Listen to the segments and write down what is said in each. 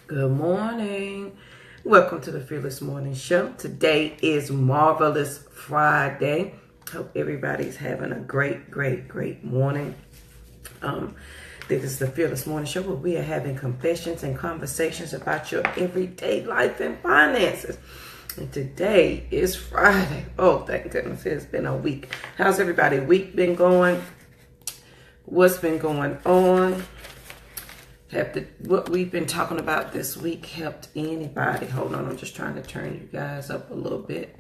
Good morning. Welcome to the Fearless Morning Show. Today is Marvelous Friday. Hope everybody's having a great morning. This is the Fearless Morning Show where we are having confessions and conversations about your everyday life and finances. And today is Friday. Oh, thank goodness it's been a week. How's everybody's week been going? What's been going on? What we've been talking about this week helped anybody? Hold on, I'm just trying to turn you guys up a little bit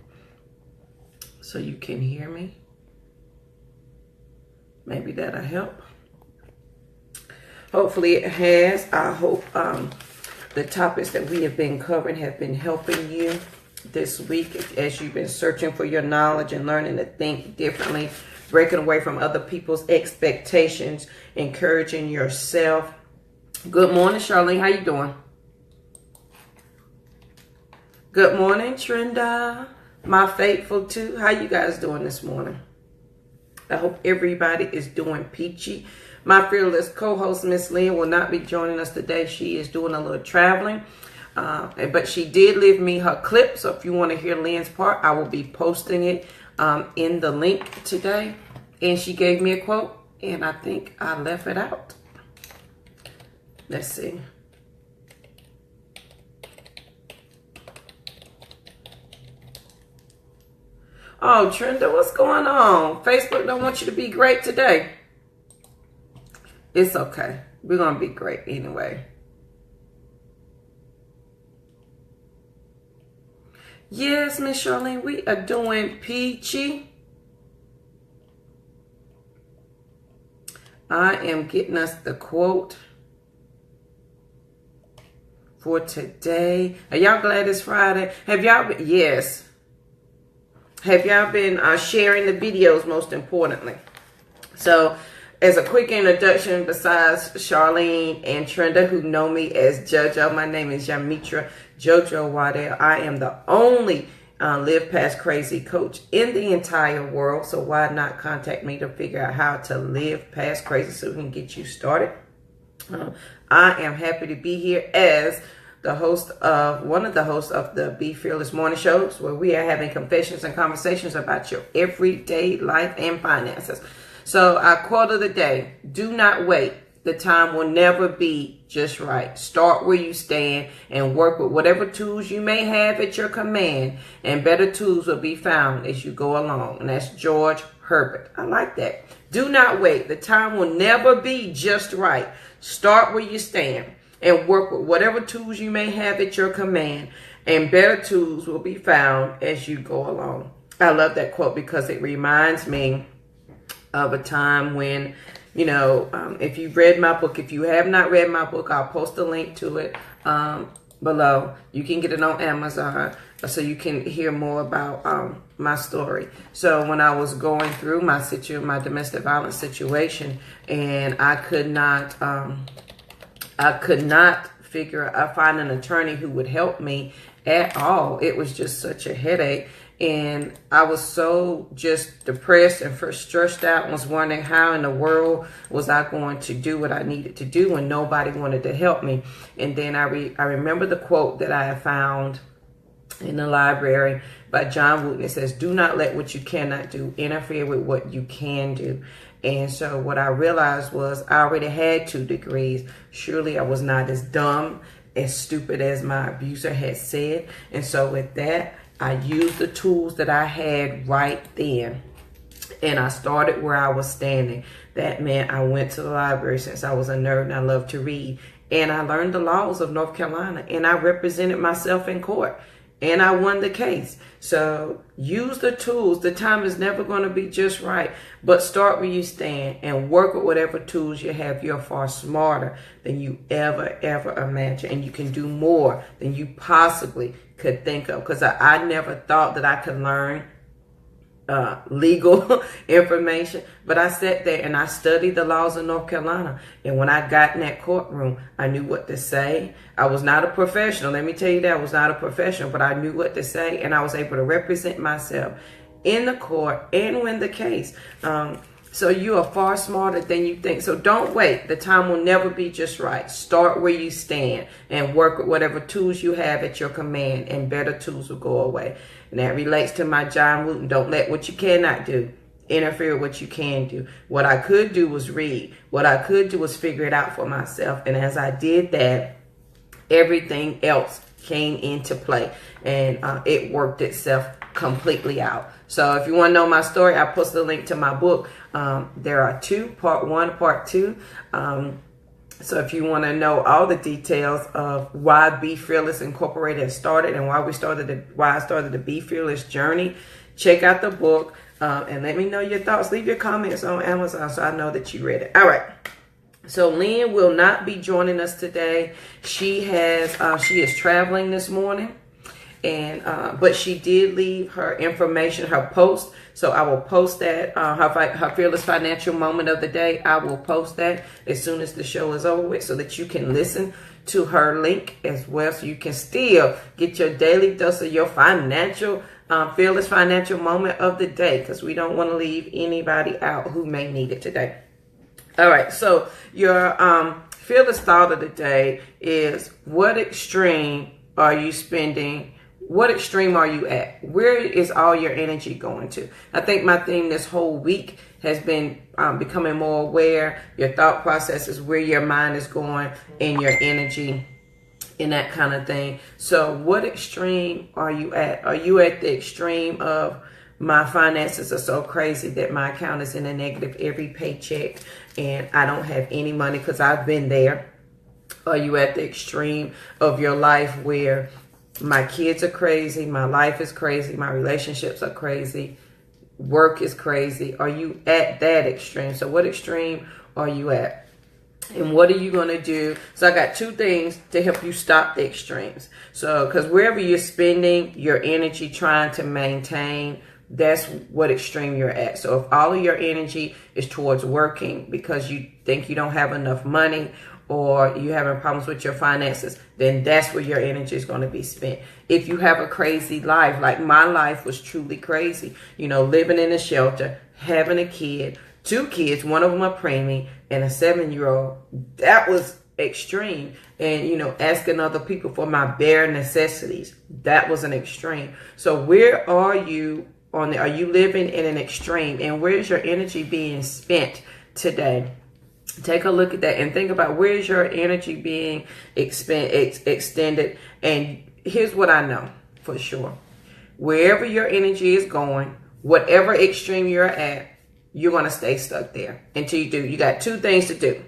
so you can hear me. Maybe that'll help. Hopefully it has. I hope the topics that we have been covering have been helping you this week as you've been searching for your knowledge and learning to think differently, breaking away from other people's expectations, encouraging yourself. Good morning, Charlene. How you doing? Good morning, Trenda. My faithful too. How you guys doing this morning? I hope everybody is doing peachy. My fearless co-host, Miss Lynn, will not be joining us today. She is doing a little traveling. But she did leave me her clip. So if you want to hear Lynn's part, I will be posting it in the link today. And she gave me a quote, and I think I left it out. Let's see. Oh, Trenda, what's going on? Facebook don't want you to be great today. It's okay. We're going to be great anyway. Yes, Miss Charlene, we are doing peachy. I am getting us the quote for today. Are y'all glad it's Friday? Have y'all been, yes. Have y'all been sharing the videos, most importantly? So, as a quick introduction, besides Charlene and Trenda, who know me as JoJo, my name is Yamitra JoJo Waddell. I am the only Live Past Crazy coach in the entire world. So why not contact me to figure out how to live past crazy so we can get you started? I am happy to be here as one of the hosts of the Be Fearless Morning Shows, where we are having confessions and conversations about your everyday life and finances. So our quote of the day: do not wait. The time will never be just right. Start where you stand and work with whatever tools you may have at your command, and better tools will be found as you go along. And that's George Herbert. I like that. Do not wait. The time will never be just right. Start where you stand and work with whatever tools you may have at your command, and better tools will be found as you go along. I love that quote because it reminds me of a time when, you know, if you've read my book, if you have not read my book, I'll post a link to it below. You can get it on Amazon so you can hear more about my story. So when I was going through my domestic violence situation, and I could not find an attorney who would help me at all. It was just such a headache. And I was so just depressed and first stressed out and was wondering how in the world was I going to do what I needed to do when nobody wanted to help me. And then I remember the quote that I had found in the library by John Wooden. It says, do not let what you cannot do interfere with what you can do. And so what I realized was I already had 2 degrees. Surely I was not as dumb, as stupid as my abuser had said. And so with that, I used the tools that I had right then. And I started where I was standing. That meant I went to the library since I was a nerd and I love to read. And I learned the laws of North Carolina. And I represented myself in court. And I won the case. So use the tools. The time is never going to be just right. But start where you stand and work with whatever tools you have. You're far smarter than you ever imagine. And you can do more than you possibly could think of. Because I never thought that I could learn legal information, but I sat there and I studied the laws of North Carolina. And when I got in that courtroom, I knew what to say. I was not a professional. Let me tell you that I was not a professional, but I knew what to say, and I was able to represent myself in the court and win the case. So you are far smarter than you think. So don't wait. The time will never be just right. Start where you stand and work with whatever tools you have at your command, and better tools will go away. And that relates to my John Wooten. Don't let what you cannot do interfere with what you can do. What I could do was read. What I could do was figure it out for myself. And as I did that, everything else came into play, and it worked itself completely out. So if you want to know my story, I posted a link to my book. There are two, part 1, part 2. So if you want to know all the details of why Be Fearless Incorporated started, and why I started the Be Fearless journey, check out the book, and let me know your thoughts. Leave your comments on Amazon so I know that you read it. All right. So Lynn will not be joining us today. She is traveling this morning, and but she did leave her information, her post. So I will post that, her Fearless Financial Moment of the Day. I will post that as soon as the show is over with, so that you can listen to her link as well, so you can still get your daily dose of your financial Fearless Financial Moment of the Day, because we don't want to leave anybody out who may need it today. All right, so your fearless thought of the day is, what extreme are you spending? What extreme are you at? Where is all your energy going to? I think my theme this whole week has been becoming more aware. Your thought process is where your mind is going, and your energy, and that kind of thing. So what extreme are you at? Are you at the extreme of, my finances are so crazy that my account is in a negative every paycheck and I don't have any money? Because I've been there. Are you at the extreme of your life where my kids are crazy, my life is crazy, my relationships are crazy, work is crazy? Are you at that extreme? So what extreme are you at? And what are you going to do? So I got 2 things to help you stop the extremes. So, because wherever you're spending your energy trying to maintain, that's what extreme you're at. So if all of your energy is towards working because you think you don't have enough money, or you're having problems with your finances, then that's where your energy is going to be spent. If you have a crazy life, like my life was truly crazy, living in a shelter, having a kid, 2 kids, one of them a preemie, and a 7-year-old, that was extreme. And, asking other people for my bare necessities, that was an extreme. So where are you are you living in an extreme, and where's your energy being spent today? Take a look at that and think about, where's your energy being extended. And here's what I know for sure. Wherever your energy is going, whatever extreme you're at, you're going to stay stuck there until you do. You got 2 things to do.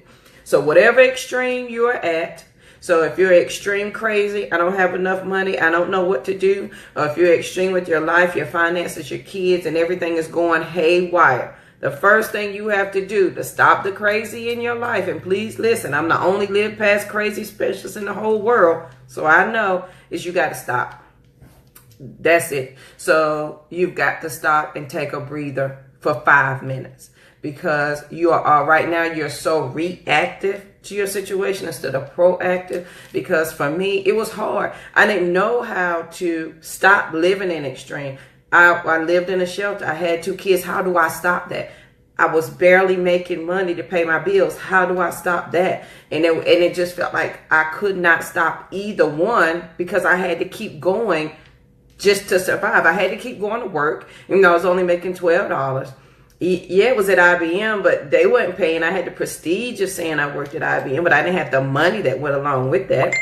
So whatever extreme you're at, so if you're extreme crazy, I don't have enough money, I don't know what to do, or if you're extreme with your life, your finances, your kids, and everything is going haywire, the first thing you have to do to stop the crazy in your life, and please listen, I'm the only live past crazy specialist in the whole world, so I know, is you got to stop. That's it. So you've got to stop and take a breather for 5 minutes, because you are right now, you're so reactive to your situation instead of proactive. Because for me, it was hard. I didn't know how to stop living in extreme. I lived in a shelter. I had 2 kids. How do I stop that? I was barely making money to pay my bills. How do I stop that? And it just felt like I could not stop either one, because I had to keep going just to survive. I had to keep going to work, even though I was only making $12. Yeah, it was at IBM, but they weren't paying. I had the prestige of saying I worked at IBM, but I didn't have the money that went along with that.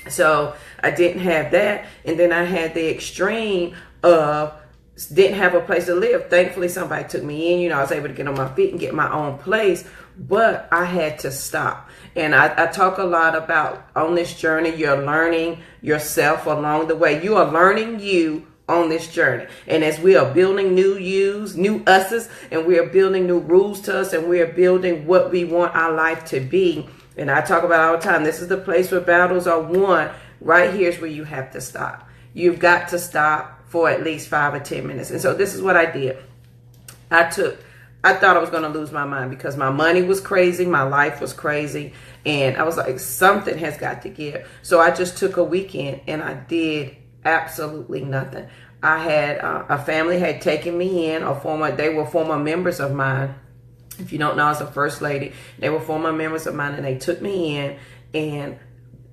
So I didn't have that. And then I had the extreme of didn't have a place to live. Thankfully, somebody took me in. I was able to get on my feet and get my own place, but I had to stop. And I talk a lot about, on this journey, you're learning yourself along the way. You are learning you on this journey. And as we are building new yous, new us's, and we are building new rules to us, and we are building what we want our life to be. And I talk about all the time, this is the place where battles are won. Right here is where you have to stop. You've got to stop for at least 5 or 10 minutes. And so this is what I did. I thought I was going to lose my mind, because my money was crazy. My life was crazy. And I was like, something has got to give. So I just took a weekend and I did absolutely nothing. I had a family had taken me in, they were former members of mine, If you don't know, I was a first lady. They were former members of mine, and they took me in, and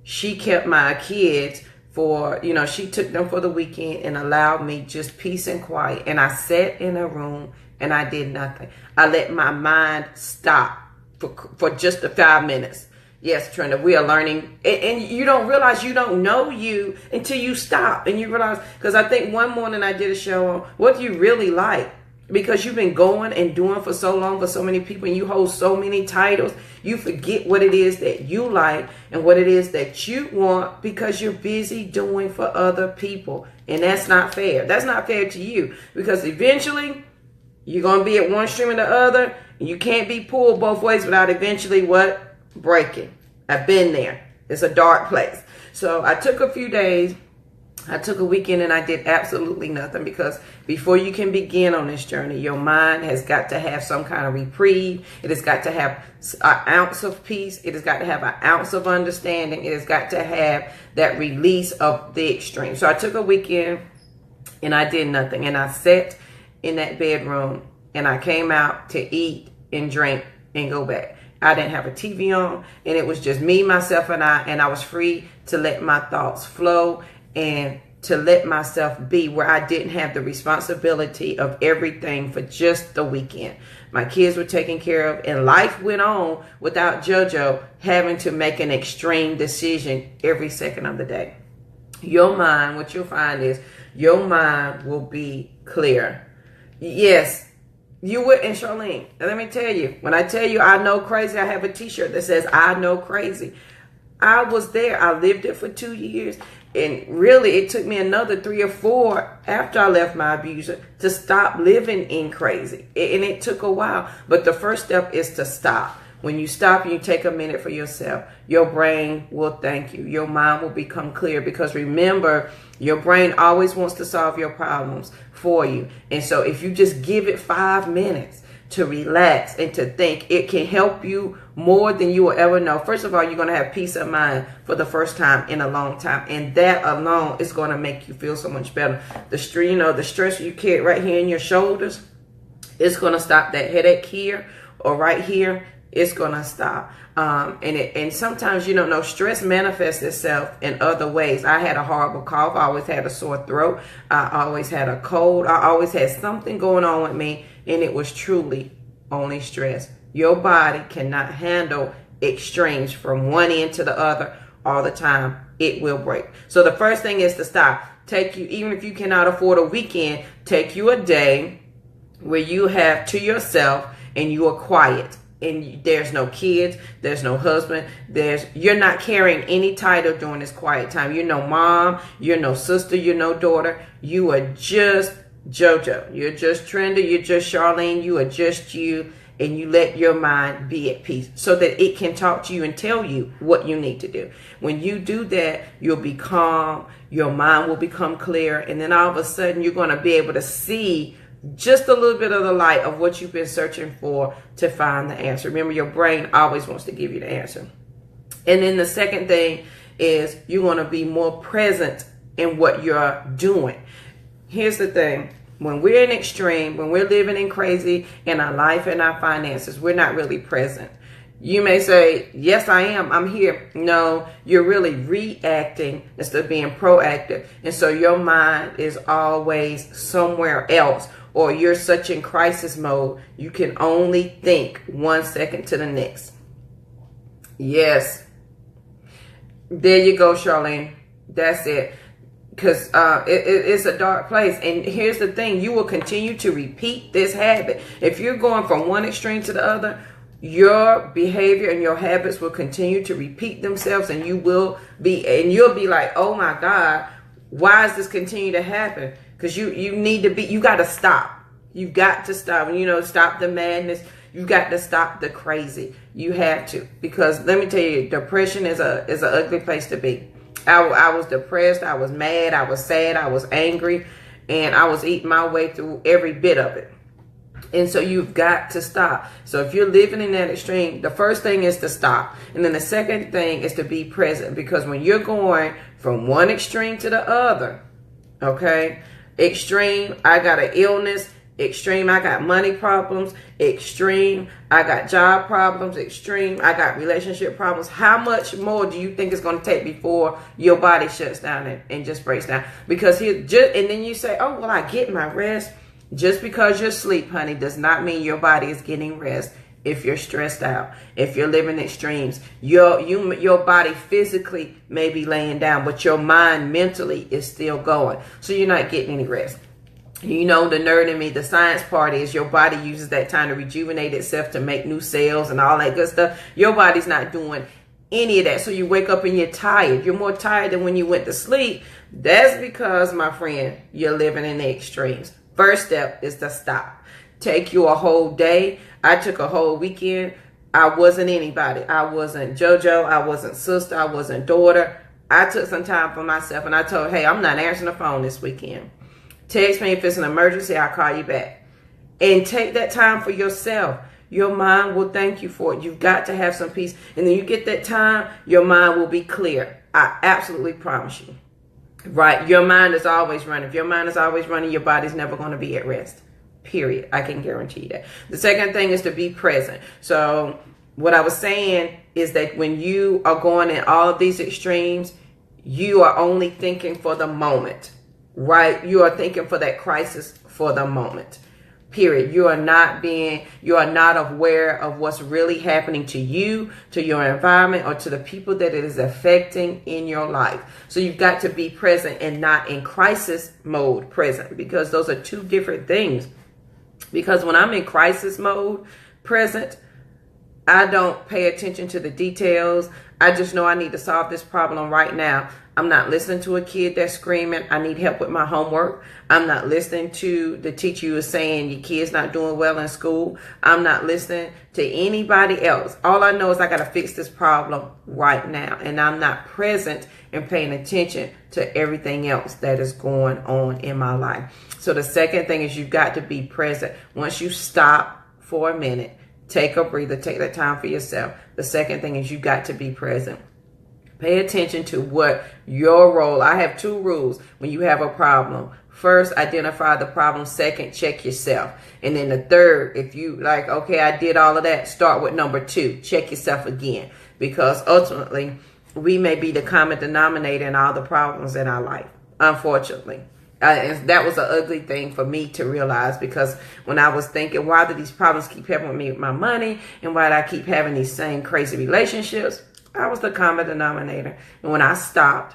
she kept my kids for, she took them for the weekend and allowed me just peace and quiet. And I sat in a room and I did nothing. I let my mind stop for just the 5 minutes. Yes, Trina, we are learning. And you don't realize you don't know you until you stop and you realize, because I think one morning I did a show on what do you really like? Because you've been going and doing for so long for so many people, and you hold so many titles, you forget what it is that you like and what it is that you want because you're busy doing for other people. And that's not fair. That's not fair to you, because eventually you're going to be at one extreme or the other, and you can't be pulled both ways without eventually what? Breaking. I've been there. It's a dark place. So I took a few days. I took a weekend and I did absolutely nothing, because before you can begin on this journey, your mind has got to have some kind of reprieve. It has got to have an ounce of peace. It has got to have an ounce of understanding. It has got to have that release of the extreme. So I took a weekend and I did nothing. And I sat in that bedroom and I came out to eat and drink and go back. I didn't have a TV on, and it was just me, myself, and I was free to let my thoughts flow and to let myself be, where I didn't have the responsibility of everything for just the weekend. My kids were taken care of, and life went on without JoJo having to make an extreme decision every second of the day. Your mind, what you'll find is your mind will be clear. Yes, you would. And Charlene, let me tell you, when I tell you I know crazy, I have a t-shirt that says I know crazy. I was there. I lived it for 2 years. And really, it took me another 3 or 4 after I left my abuser to stop living in crazy. And it took a while. But the first step is to stop. When you stop and you take a minute for yourself, your brain will thank you. Your mind will become clear, because remember, your brain always wants to solve your problems for you. And so if you just give it 5 minutes to relax and to think, it can help you more than you will ever know. First of all, you're going to have peace of mind for the first time in a long time. And that alone is going to make you feel so much better. The stress you carry right here in your shoulders, it's going to stop. That headache here or right here, it's going to stop. And sometimes, stress manifests itself in other ways. I had a horrible cough. I always had a sore throat. I always had a cold. I always had something going on with me. And it was truly only stress. Your body cannot handle extremes from one end to the other all the time. It will break. So the first thing is to stop. Even if you cannot afford a weekend, take you a day where you have to yourself and you are quiet. And there's no kids, there's no husband, you're not carrying any title during this quiet time. You're no mom, you're no sister, you're no daughter. You are just JoJo. You're just Trenda, you're just Charlene, you are just you, and you let your mind be at peace so that it can talk to you and tell you what you need to do. When you do that, you'll be calm, your mind will become clear, and then all of a sudden you're going to be able to see just a little bit of the light of what you've been searching for to find the answer. Remember, your brain always wants to give you the answer. And then the second thing is you want to be more present in what you're doing. Here's the thing. When we're in extreme, when we're living in crazy in our life and our finances, we're not really present. You may say, yes, I am. I'm here. No, you're really reacting instead of being proactive. And so your mind is always somewhere else, or you're such in crisis mode, you can only think 1 second to the next. Yes. There you go, Charlene. That's it. Because it's a dark place. And here's the thing. You will continue to repeat this habit. If you're going from one extreme to the other, your behavior and your habits will continue to repeat themselves, and you'll be like, oh my God, why does this continue to happen? Because you got to stop. You've got to stop. And stop the madness. You got to stop the crazy. You have to. Because let me tell you, depression is an ugly place to be. I was depressed. I was mad. I was sad. I was angry. And I was eating my way through every bit of it. And so you've got to stop. So if you're living in that extreme, the first thing is to stop. And then the second thing is to be present. Because when you're going from one extreme to the other, okay, extreme, I got an illness extreme, I got money problems, extreme, I got job problems, extreme, I got relationship problems. How much more do you think it's going to take before your body shuts down and just breaks down? Because and then you say, oh, well, I get my rest. Just because you're asleep, honey, does not mean your body is getting rest. If you're stressed out, if you're living extremes, your body physically may be laying down, but your mind mentally is still going. So you're not getting any rest. You know, the nerd in me, the science part is your body uses that time to rejuvenate itself, to make new cells and all that good stuff. Your body's not doing any of that. So you wake up and you're tired. You're more tired than when you went to sleep. That's because, my friend, you're living in the extremes. First step is to stop. Take you a whole day. I took a whole weekend. I wasn't anybody. I wasn't JoJo. I wasn't sister. I wasn't daughter. I took some time for myself and I told, hey, I'm not answering the phone this weekend. Text me if it's an emergency. I'll call you back. And take that time for yourself. Your mind will thank you for it. You've got to have some peace. And then you get that time, your mind will be clear. I absolutely promise you. Right? Your mind is always running. If your mind is always running, your body's never going to be at rest. Period. I can guarantee you that. The second thing is to be present. So what I was saying is that when you are going in all of these extremes, you are only thinking for the moment, right? You are thinking for that crisis for the moment. Period. You are not aware of what's really happening to you, to your environment, or to the people that it is affecting in your life. So you've got to be present and not in crisis mode present, because those are two different things. Because when I'm in crisis mode present, I don't pay attention to the details. I just know I need to solve this problem right now. I'm not listening to a kid that's screaming, I need help with my homework. I'm not listening to the teacher who is saying your kid's not doing well in school. I'm not listening to anybody else. All I know is I got to fix this problem right now. And I'm not present and paying attention to everything else that is going on in my life. So the second thing is you've got to be present. Once you stop for a minute, take a breather, take that time for yourself. The second thing is you've got to be present. Pay attention to what your role. I have two rules when you have a problem. First, identify the problem. Second, check yourself. And then the third, if you like, okay, I did all of that, start with number 2. Check yourself again. Because ultimately, we may be the common denominator in all the problems in our life, unfortunately. And that was an ugly thing for me to realize, because when I was thinking, why do these problems keep happening with me with my money? And why do I keep having these same crazy relationships? I was the common denominator. And when I stopped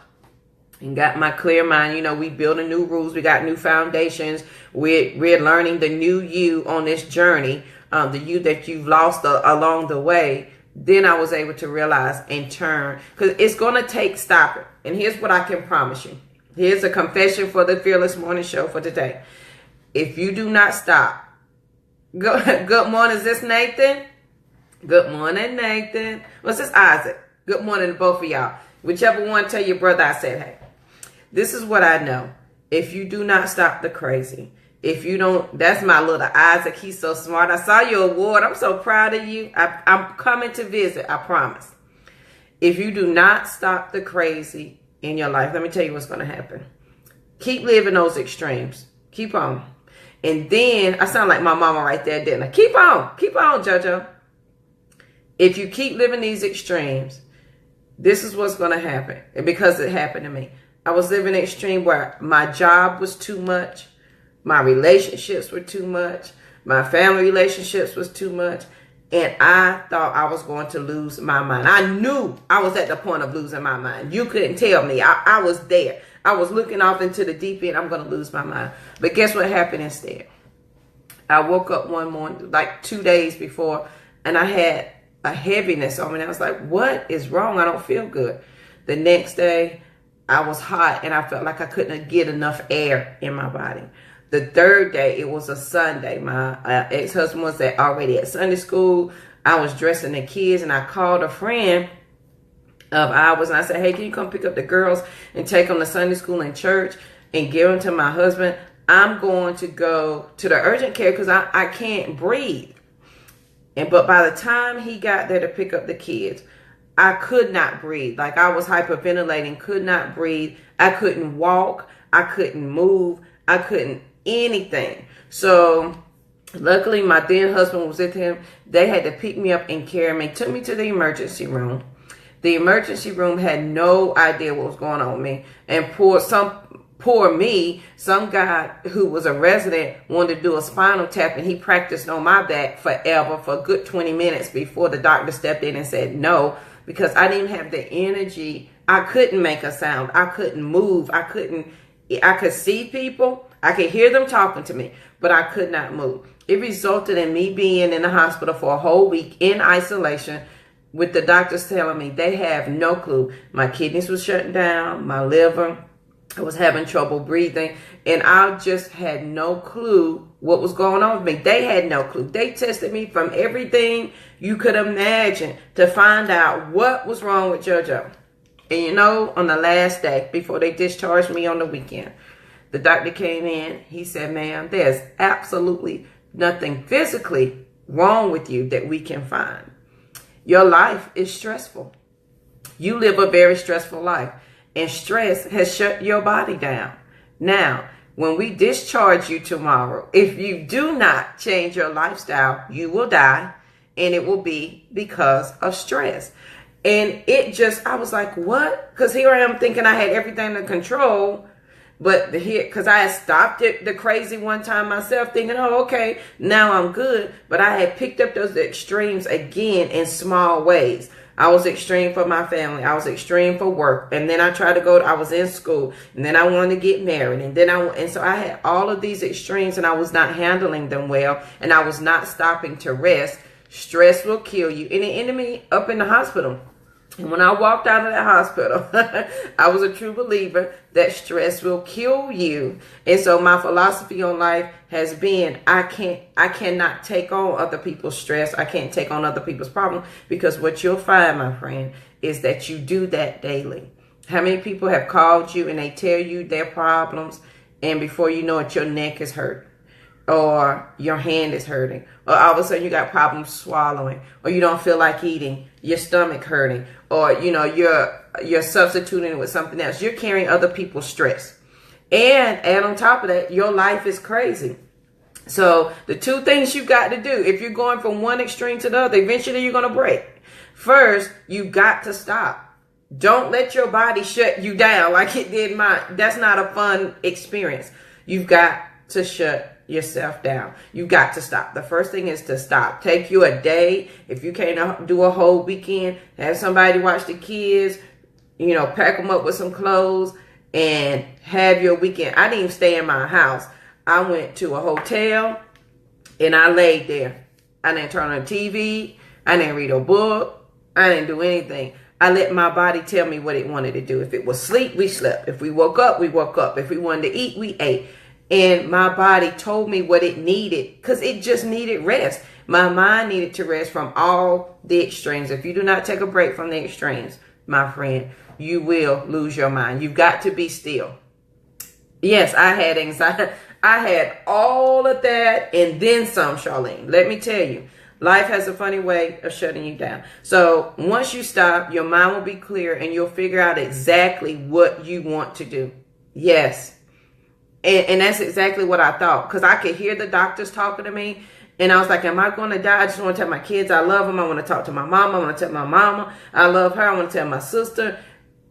and got my clear mind, you know, we building new rules. We got new foundations. We're learning the new you on this journey, the you that you've lost along the way. Then I was able to realize and turn, because it's going to take stopping. And here's what I can promise you. Here's a confession for the Fearless Morning Show for today. If you do not stop, good morning. Is this Nathan? Good morning, Nathan. What's this, Isaac? Good morning to both of y'all. Whichever one, tell your brother I said hey. This is what I know. If you do not stop the crazy, if you don't, that's my little Isaac. He's so smart. I saw your award. I'm so proud of you. I'm coming to visit. I promise. If you do not stop the crazy in your life, let me tell you what's going to happen. Keep living those extremes. Keep on. And then, I sound like my mama right there, didn't I? Keep on, JoJo. If you keep living these extremes, this is what's going to happen. And because it happened to me. I was living an extreme where my job was too much. My relationships were too much. My family relationships was too much. And I thought I was going to lose my mind. I knew I was at the point of losing my mind. You couldn't tell me. I was there. I was looking off into the deep end. I'm going to lose my mind. But guess what happened instead? I woke up one morning, like 2 days before, and I had a heaviness on me. And I was like, what is wrong? I don't feel good. The next day, I was hot, and I felt like I couldn't get enough air in my body. The third day, it was a Sunday. My ex-husband was already at Sunday school. I was dressing the kids, and I called a friend of ours, and I said, hey, can you come pick up the girls and take them to Sunday school and church and give them to my husband? I'm going to go to the urgent care because I can't breathe. But by the time he got there to pick up the kids, I could not breathe. Like, I was hyperventilating, could not breathe. I couldn't walk. I couldn't move. I couldn't anything. So luckily, my then husband was with him. They had to pick me up and carry me, took me to the emergency room. The emergency room had no idea what was going on with me. And some guy who was a resident wanted to do a spinal tap, and he practiced on my back forever for a good 20 minutes before the doctor stepped in and said no, because I didn't have the energy. I couldn't make a sound. I couldn't move. I could see people. I could hear them talking to me, but I could not move. It resulted in me being in the hospital for a whole week in isolation, with the doctors telling me they have no clue. My kidneys were shutting down, my liver, I was having trouble breathing, and I just had no clue what was going on with me. They had no clue. They tested me from everything you could imagine to find out what was wrong with JoJo. And on the last day, before they discharged me on the weekend, the doctor came in. He said, ma'am, there's absolutely nothing physically wrong with you that we can find. Your life is stressful. You live a very stressful life, and stress has shut your body down. Now, when we discharge you tomorrow, if you do not change your lifestyle, you will die, and it will be because of stress. And I was like, what? Because here I am thinking I had everything under control. But because I had stopped the crazy one time myself, thinking, oh, okay, now I'm good. But I had picked up those extremes again in small ways. I was extreme for my family. I was extreme for work. And then I was in school. And then I wanted to get married. And so I had all of these extremes, and I was not handling them well. And I was not stopping to rest. Stress will kill you. And it ended me up in the hospital. And when I walked out of that hospital, I was a true believer that stress will kill you. And so my philosophy on life has been, I cannot take on other people's stress. I can't take on other people's problems, because what you'll find, my friend, is that you do that daily. How many people have called you and they tell you their problems, and before you know it, your neck is hurt, or your hand is hurting, or all of a sudden you got problems swallowing, or you don't feel like eating, your stomach hurting, or you're substituting it with something else. You're carrying other people's stress. And on top of that, your life is crazy. So the two things you got to do, if you're going from one extreme to the other, eventually you're going to break. First, you got to stop. Don't let your body shut you down like it did mine. That's not a fun experience. You've got to shut yourself down. You got to stop. The first thing is to stop. Take you a day. If you can't do a whole weekend, have somebody watch the kids, pack them up with some clothes and have your weekend. I didn't even stay in my house. I went to a hotel and I laid there. I didn't turn on the TV. I didn't read a book. I didn't do anything. I let my body tell me what it wanted to do. If it was sleep, we slept. If we woke up, we woke up. If we wanted to eat, we ate. And my body told me what it needed, because it just needed rest. My mind needed to rest from all the extremes. If you do not take a break from the extremes, my friend, you will lose your mind. You've got to be still. Yes, I had anxiety. I had all of that and then some, Charlene. Let me tell you, life has a funny way of shutting you down. So once you stop, your mind will be clear and you'll figure out exactly what you want to do. Yes. And that's exactly what I thought, because I could hear the doctors talking to me. And I was like, am I going to die? I just want to tell my kids I love them. I want to talk to my mama. I want to tell my mama I love her. I want to tell my sister.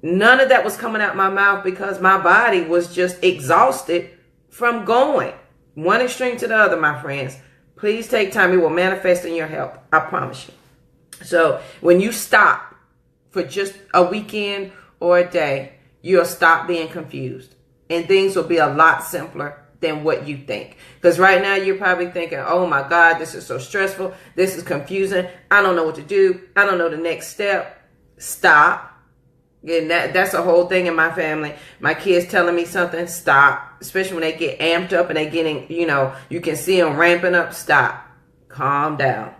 None of that was coming out my mouth, because my body was just exhausted from going one extreme to the other, my friends. Please take time. It will manifest in your health. I promise you. So when you stop for just a weekend or a day, you'll stop being confused. And things will be a lot simpler than what you think. Because right now you're probably thinking, oh my God, this is so stressful. This is confusing. I don't know what to do. I don't know the next step. Stop. And that's a whole thing in my family. My kids telling me something, stop. Especially when they get amped up and they're getting, you can see them ramping up. Stop. Calm down.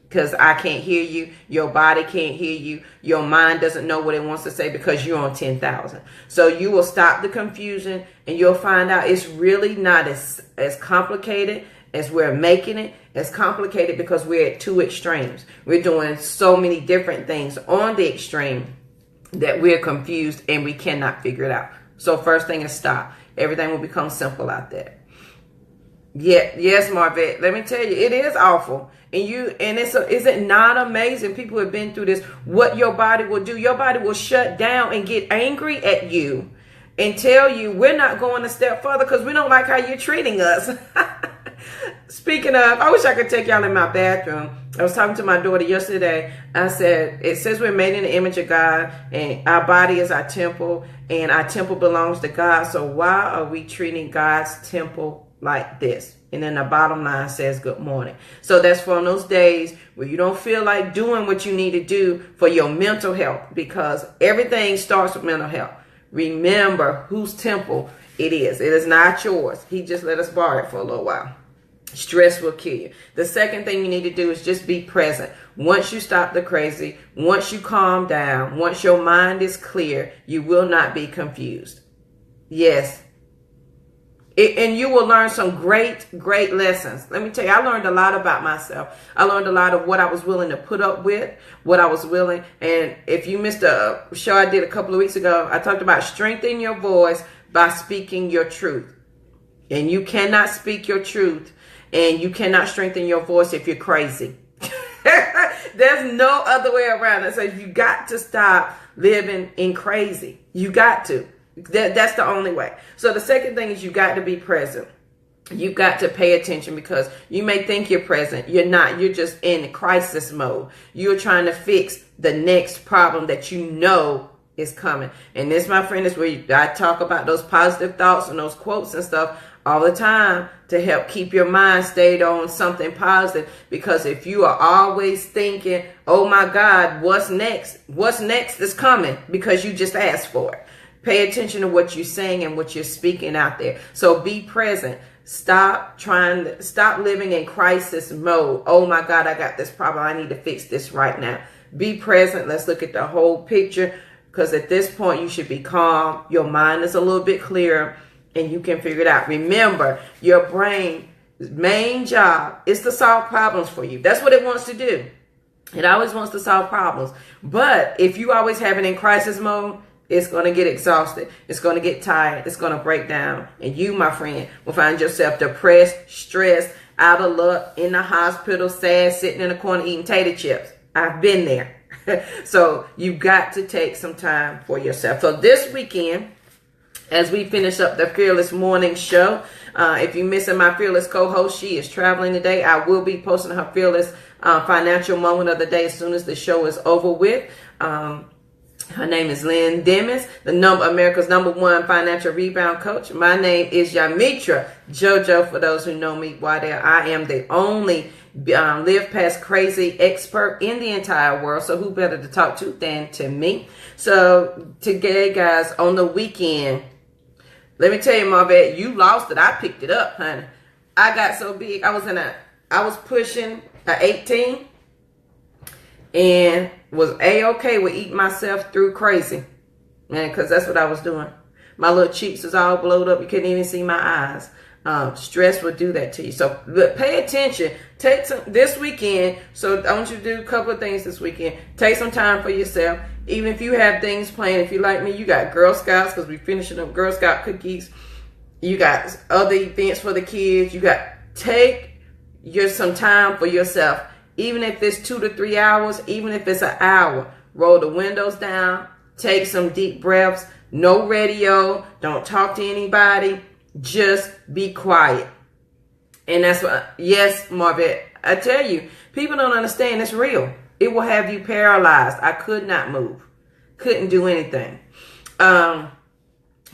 Because I can't hear you. Your body can't hear you. Your mind doesn't know what it wants to say because you're on 10,000. So you will stop the confusion and you'll find out it's really not as complicated as we're making it. It's complicated because we're at two extremes. We're doing so many different things on the extreme that we're confused and we cannot figure it out. So first thing is stop. Everything will become simple out there. Yeah, yes, Marvette. Let me tell you, it is awful. And is it not amazing? People have been through this. What your body will do, your body will shut down and get angry at you and tell you we're not going a step further because we don't like how you're treating us. Speaking of, I wish I could take y'all in my bathroom. I was talking to my daughter yesterday. I said, it says we're made in the image of God and our body is our temple and our temple belongs to God. So why are we treating God's temple like this? And then the bottom line says good morning. So that's for those days where you don't feel like doing what you need to do for your mental health, because everything starts with mental health. Remember whose temple it is. It is not yours. He just let us borrow it for a little while. Stress will kill you. The second thing you need to do is just be present. Once you stop the crazy, once you calm down, once your mind is clear, you will not be confused. Yes. And you will learn some great lessons. Let me tell you, I learned a lot about myself. I learned a lot of what I was willing to put up with, what I was willing. And if you missed a show I did a couple of weeks ago, I talked about strengthening your voice by speaking your truth. And you cannot speak your truth and you cannot strengthen your voice if you're crazy. There's no other way around it. So you got to stop living in crazy. You got to. That's the only way. So the second thing is you got to be present. You've got to pay attention, because you may think you're present. You're not. You're just in crisis mode. You're trying to fix the next problem that you know is coming. And this, my friend, is where I talk about those positive thoughts and those quotes and stuff all the time to help keep your mind stayed on something positive. Because if you are always thinking, oh my God, what's next? What's next is coming, because you just asked for it. Pay attention to what you're saying and what you're speaking out there. So be present. Stop living in crisis mode. Oh my God, I got this problem. I need to fix this right now. Be present. Let's look at the whole picture, because at this point you should be calm. Your mind is a little bit clearer and you can figure it out. Remember, your brain's main job is to solve problems for you. That's what it wants to do. It always wants to solve problems. But if you always have it in crisis mode, it's going to get exhausted. It's going to get tired. It's going to break down. And you, my friend, will find yourself depressed, stressed, out of luck, in the hospital, sad, sitting in a corner eating tater chips. I've been there. So you've got to take some time for yourself. So this weekend, as we finish up the Fearless Morning Show, if you're missing my Fearless co-host, she is traveling today. I will be posting her Fearless Financial Moment of the Day as soon as the show is over with. Her name is Lynn Demis, America's #1 financial rebound coach. My name is Yamitra JoJo, for those who know me. I am the only live past crazy expert in the entire world. So who better to talk to than to me? So today, guys, on the weekend, let me tell you, Marvette, you lost it. I picked it up, honey. I got so big. I was pushing an 18 and was A-okay with eating myself through crazy, man, because that's what I was doing. My little cheeks was all blowed up. You couldn't even see my eyes. Stress would do that to you. So pay attention. Take some this weekend. So I want you to do a couple of things this weekend. Take some time for yourself. Even if you have things planned, if you like me, you got Girl Scouts, because we're finishing up Girl Scout cookies. You got other events for the kids. Take some time for yourself. Even if it's 2 to 3 hours, even if it's an hour, roll the windows down, take some deep breaths, no radio, don't talk to anybody, just be quiet. And that's what, yes, Marvette, I tell you, people don't understand it's real. It will have you paralyzed. I could not move, couldn't do anything.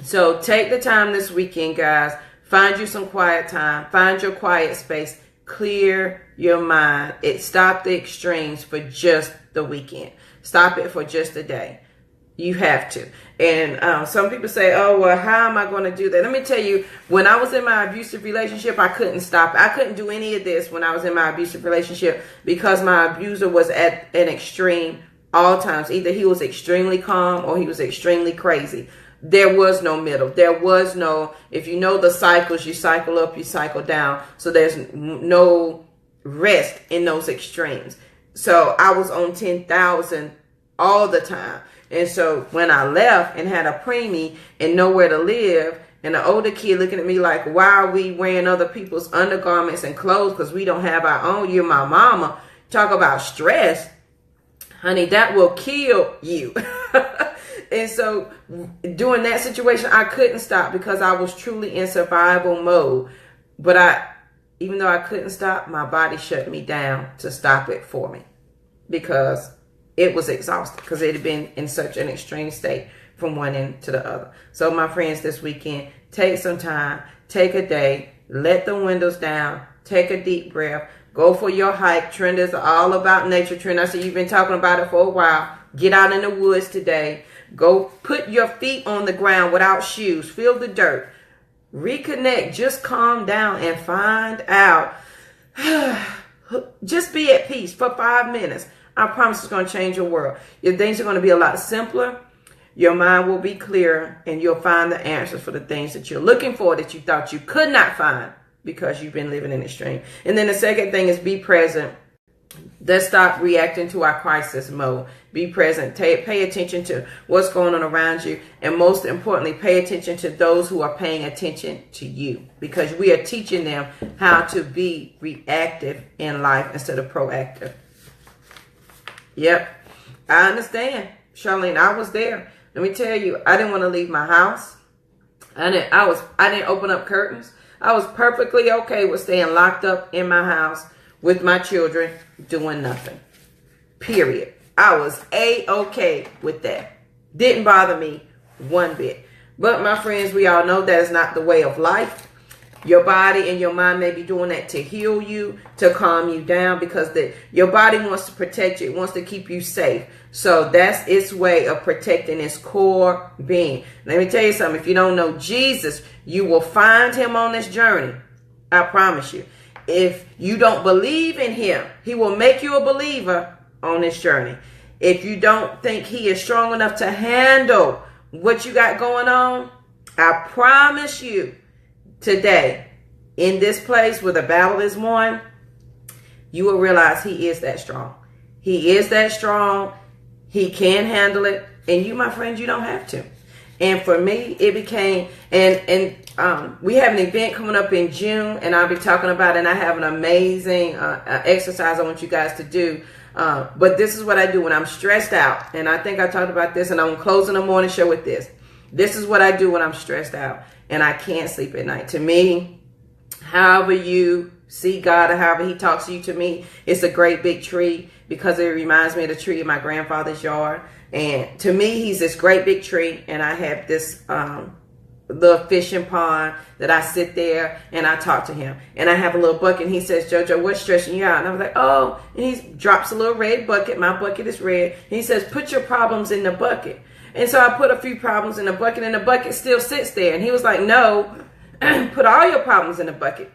So take the time this weekend, guys. Find you some quiet time, find your quiet space. Clear your mind. Stop the extremes for just the weekend. Stop it for just a day. You have to. And some people say, oh, well, how am I going to do that? Let me tell you, when I was in my abusive relationship, I couldn't stop. I couldn't do any of this when I was in my abusive relationship, because my abuser was at an extreme all times. Either he was extremely calm or he was extremely crazy. There was no middle. There was no, if you know the cycles, you cycle up, you cycle down. So there's no rest in those extremes. So I was on 10,000 all the time. And so when I left and had a preemie and nowhere to live And the older kid looking at me like, why are we wearing other people's undergarments and clothes because we don't have our own? You're my mama. Talk about stress. Honey, that will kill you. And so during that situation, I couldn't stop because I was truly in survival mode. But even though I couldn't stop, my body shut me down to stop it for me because it was exhausted because it had been in such an extreme state from one end to the other. So my friends, this weekend, take some time, take a day, let the windows down, take a deep breath, go for your hike. Trend is all about nature. Trend, I said you've been talking about it for a while. Get out in the woods today. Go put your feet on the ground without shoes. Feel the dirt. Reconnect. Just calm down and find out. Just be at peace for 5 minutes. I promise it's going to change your world. Your things are going to be a lot simpler. Your mind will be clearer and you'll find the answers for the things that you're looking for that you thought you could not find because you've been living in extreme. And then the second thing is be present. Let's stop reacting to our crisis mode. Be present. Pay attention to what's going on around you. And most importantly, pay attention to those who are paying attention to you because we are teaching them how to be reactive in life instead of proactive. Yep. I understand. Charlene, I was there. Let me tell you, I didn't want to leave my house. I didn't open up curtains. I was perfectly okay with staying locked up in my house with my children doing nothing. Period. I was A-okay with that. Didn't bother me one bit. But my friends, we all know that is not the way of life. Your body and your mind may be doing that to heal you, to calm you down, because your body wants to protect you. It wants to keep you safe. So that's its way of protecting its core being. Let me tell you something. If you don't know Jesus, you will find him on this journey. I promise you. If you don't believe in him, he will make you a believer on this journey. If you don't think he is strong enough to handle what you got going on, I promise you today, in this place where the battle is won, you will realize he is that strong. He is that strong. He can handle it. And you, my friend, you don't have to. And for me, it became, we have an event coming up in June, and I'll be talking about it, and I have an amazing exercise I want you guys to do. But this is what I do when I'm stressed out. And I think I talked about this, and I'm closing the morning show with this. This is what I do when I'm stressed out and I can't sleep at night. To me, however you see God or however he talks to you, to me, it's a great big tree because it reminds me of the tree in my grandfather's yard. And to me, he's this great big tree. And I have this little fishing pond that I sit there and I talk to him. And I have a little bucket and he says, JoJo, what's stressing you out? And I was like, oh, and he drops a little red bucket. My bucket is red. And he says, put your problems in the bucket. And so I put a few problems in the bucket and the bucket still sits there. And he was like, no, put all your problems in the bucket.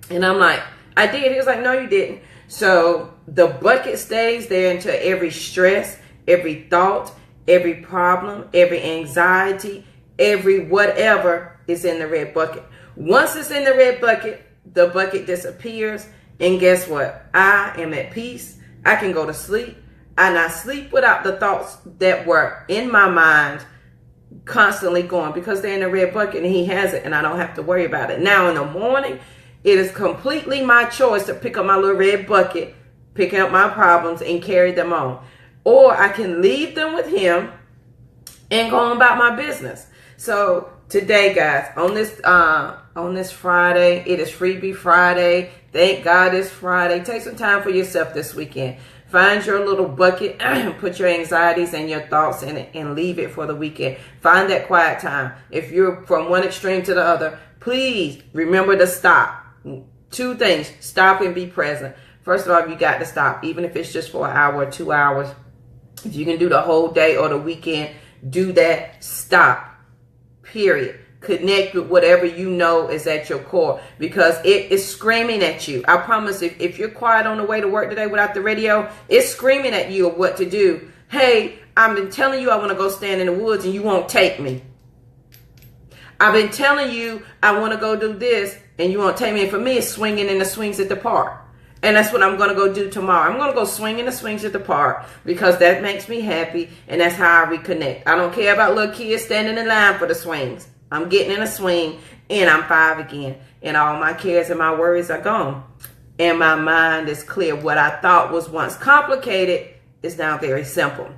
And I'm like, I did. He was like, no, you didn't. So the bucket stays there until every stress, every thought, every problem, every anxiety, every whatever is in the red bucket. Once it's in the red bucket, the bucket disappears. And guess what? I am at peace. I can go to sleep. And I sleep without the thoughts that were in my mind constantly going because they're in the red bucket and he has it and I don't have to worry about it. Now in the morning, it is completely my choice to pick up my little red bucket, pick up my problems and carry them on. Or I can leave them with him and go on about my business. So today, guys, on this Friday, it is Freebie Friday. Thank God it's Friday. Take some time for yourself this weekend. Find your little bucket, put your anxieties and your thoughts in it and leave it for the weekend. Find that quiet time. If you're from one extreme to the other, please remember to stop. 2 things, stop and be present. First of all, you got to stop, even if it's just for an hour or 2 hours. If you can do the whole day or the weekend, do that. Stop, period. Connect with whatever you know is at your core because it is screaming at you. I promise if you're quiet on the way to work today without the radio, it's screaming at you of what to do. Hey, I've been telling you I want to go stand in the woods and you won't take me. I've been telling you I want to go do this and you won't take me. And for me, it's swinging in the swings at the park. And that's what I'm going to go do tomorrow. I'm going to go swing in the swings at the park because that makes me happy and that's how I reconnect. I don't care about little kids standing in line for the swings. I'm getting in a swing and I'm 5 again. And all my cares and my worries are gone. And my mind is clear. What I thought was once complicated is now very simple,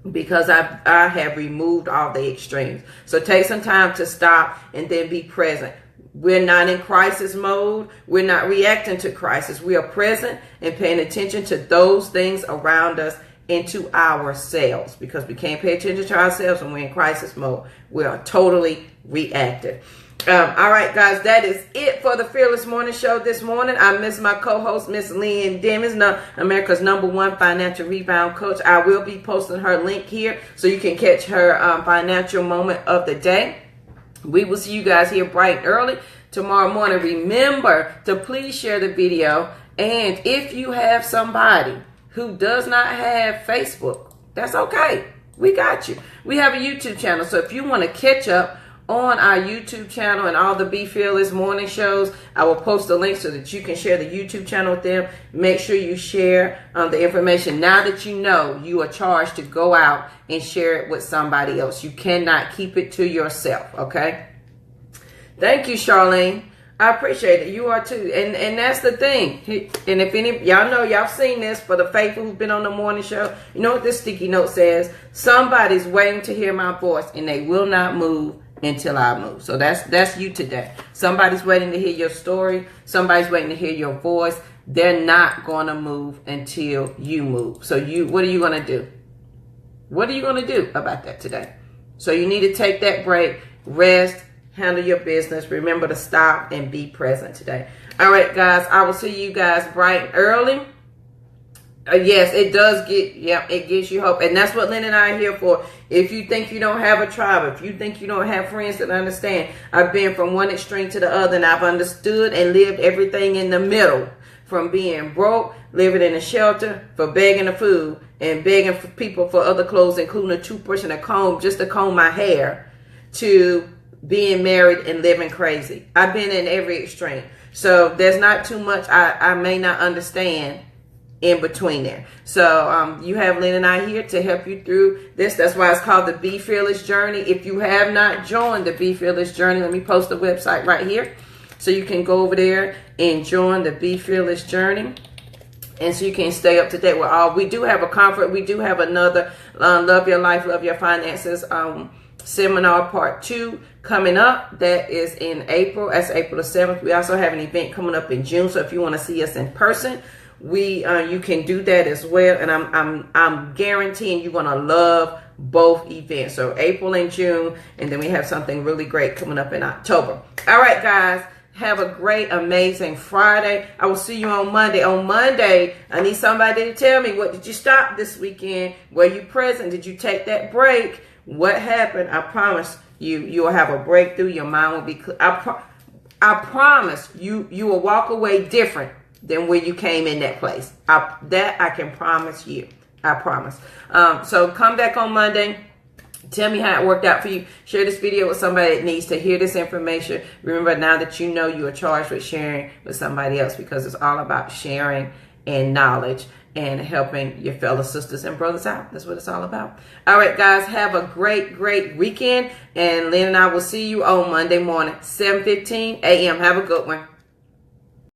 because I have removed all the extremes. So take some time to stop and then be present. We're not in crisis mode. We're not reacting to crisis. We are present and paying attention to those things around us and to ourselves, because we can't pay attention to ourselves when we're in crisis mode. We are totally reactive. All right, guys, that is it for the Fearless Morning Show this morning. I miss my co-host, Miss Lynn Demons, America's #1 financial rebound coach. I will be posting her link here so you can catch her financial moment of the day. We will see you guys here bright and early tomorrow morning. Remember to please share the video. And if you have somebody who does not have Facebook, that's okay. We got you. We have a YouTube channel. So if you want to catch up on our YouTube channel and all the Be Fearless morning shows, I will post the link so that you can share the YouTube channel with them. Make sure you share the information. Now that you know, you are charged to go out and share it with somebody else. You cannot keep it to yourself, okay? Thank you, Charlene. I appreciate it. You are too. And that's the thing. And if any, y'all know, y'all seen this for the faithful who've been on the morning show. You know what this sticky note says? Somebody's waiting to hear my voice and they will not move until I move. So that's you today. Somebody's waiting to hear your story. Somebody's waiting to hear your voice. They're not going to move until you move. So what are you going to do? What are you going to do about that today? So you need to take that break, rest, handle your business. Remember to stop and be present today. All right, guys, I will see you guys bright and early. Yes, it does it gives you hope. And that's what Lynn and I are here for. If you think you don't have a tribe, if you think you don't have friends that understand, I've been from one extreme to the other, and I've understood and lived everything in the middle. From being broke, living in a shelter, for begging the food, and begging for people for other clothes, including a toothbrush and a comb just to comb my hair, to being married and living crazy. I've been in every extreme. So there's not too much I may not understand in between there. So you have Lynn and I here to help you through this. That's why it's called the Be Fearless Journey. If you have not joined the Be Fearless Journey, let me post the website right here so you can go over there and join the Be Fearless Journey. And so you can stay up to date with all. We do have a conference. We do have another Love Your Life, Love Your Finances seminar part 2 coming up. That is in April. That's April the 7th. We also have an event coming up in June. So if you want to see us in person, you can do that as well. And I'm guaranteeing you're gonna love both events. So April and June, and then we have something really great coming up in October. All right, guys. Have a great, amazing Friday. I will see you on Monday. On Monday, I need somebody to tell me, what did you stop this weekend? Were you present? Did you take that break? What happened? I promise you will have a breakthrough. Your mind will be clear. I promise you will walk away different than when you came in that place. That I can promise you. I promise. So come back on Monday. Tell me how it worked out for you. Share this video with somebody that needs to hear this information. Remember, now that you know, you are charged with sharing with somebody else, because it's all about sharing and knowledge and helping your fellow sisters and brothers out. That's what it's all about. All right, guys, have a great, great weekend. And Lynn and I will see you on Monday morning, 7:15 a.m. Have a good one.